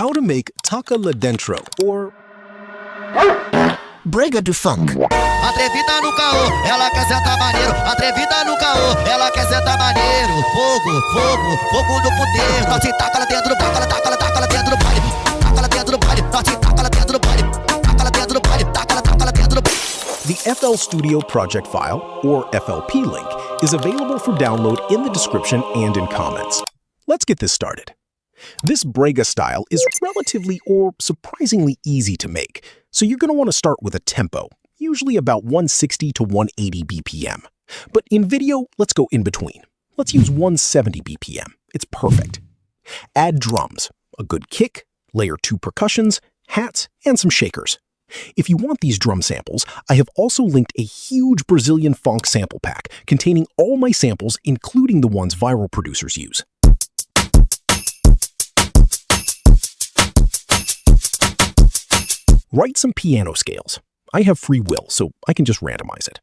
How to make TAKA la dentro, or Brega do funk. Atrevida no caô, ela quer sentar maneiro. Atrevida no caô, ela quer sentar maneiro. Fogo, fogo, fogo no puteiro. Nós se taca lá dentro, taca lá dentro do baile. Taca lá dentro do baile, nós se taca lá dentro do baile. Taca lá dentro do baile, taca lá dentro do baile. the FL Studio project file, or FLP link, is available for download in the description and in comments. Let's get this started. This Brega style is relatively or surprisingly easy to make, so you're going to want to start with a tempo, usually about 160 to 180 BPM. But in video, let's go in between. Let's use 170 BPM. It's perfect. Add drums, a good kick, layer 2 percussions, hats, and some shakers. If you want these drum samples, I have also linked a huge Brazilian funk sample pack containing all my samples, including the ones viral producers use. Write some piano scales. I have free will, so I can just randomize it.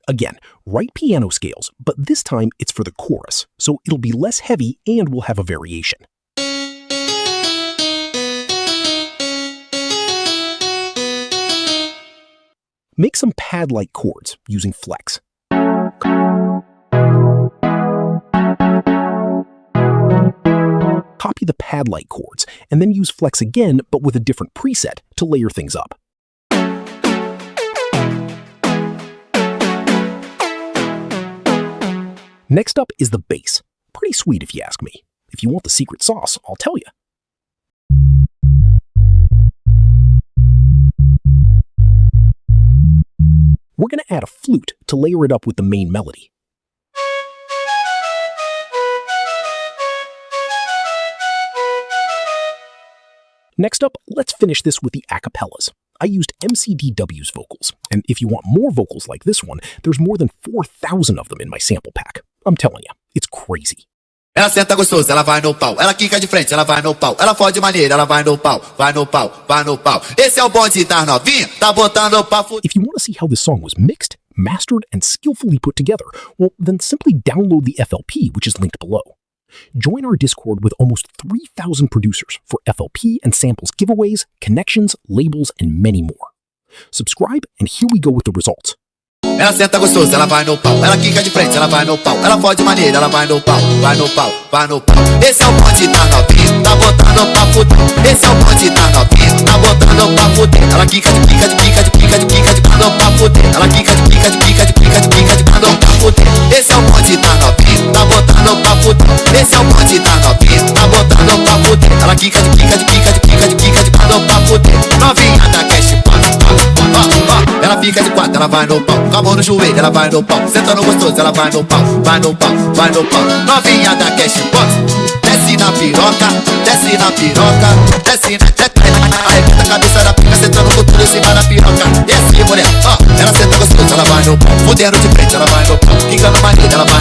Again, write piano scales, but this time it's for the chorus, so it'll be less heavy and will have a variation. Make some pad-like chords using flex. Copy the pad-like chords, and then use flex again, but with a different preset to layer things up. Next up is the bass. Pretty sweet if you ask me. If you want the secret sauce, I'll tell you. We're going to add a flute to layer it up with the main melody. Next up, let's finish this with the acapellas. I used MCDW's vocals, and if you want more vocals like this one, there's more than 4,000 of them in my sample pack. I'm telling you, it's crazy. Ela senta gostoso, ela vai no pau. Ela quica de frente, ela vai no pau. Ela fode maneira, ela vai no pau. Vai no pau, vai no pau. Esse é o bonde da novinha, tá botando pra fuder. If you want to see how this song was mixed, mastered, and skillfully put together, well, then simply download the FLP, which is linked below. Join our Discord with almost 3,000 producers for FLP and samples giveaways, connections, labels, and many more. Subscribe, and here we go with the results. Ela senta gostoso, ela vai no pau. Ela quica de frente, ela vai no pau. Ela fode maneira, ela vai no pau. Vai no pau, vai no pau. Esse é o bonde da novinha, tá botando pra fuder. Esse é o bonde da novinha, tá botando pra fuder. Ela quica de pica de pica de pica de pica de pano pra fuder. Ela quica de pica de pica de pica de pica de pano pra fuder. Esse é o bonde da novinha, tá botando pra fuder. Esse é o bonde da novinha, tá botando pra fuder. Ela quica de pica de pica de pica de pica de pano pra fuder. Novinha da cash, ela fica de quatro, ela vai no pau. Com a mão no joelho, ela vai no pau. Sentando gostoso, ela vai no pau. Vai no pau, vai no pau. Novinha da cash box. Desce na piroca, desce na piroca. Desce na teta, arrebenta a cabeça da pica. Sentando com tudo em cima da piroca. E assim, mulher, ó. Ela senta gostoso, ela vai no pau. Fudendo de frente, ela vai no pau. Quicando maneira, ela vai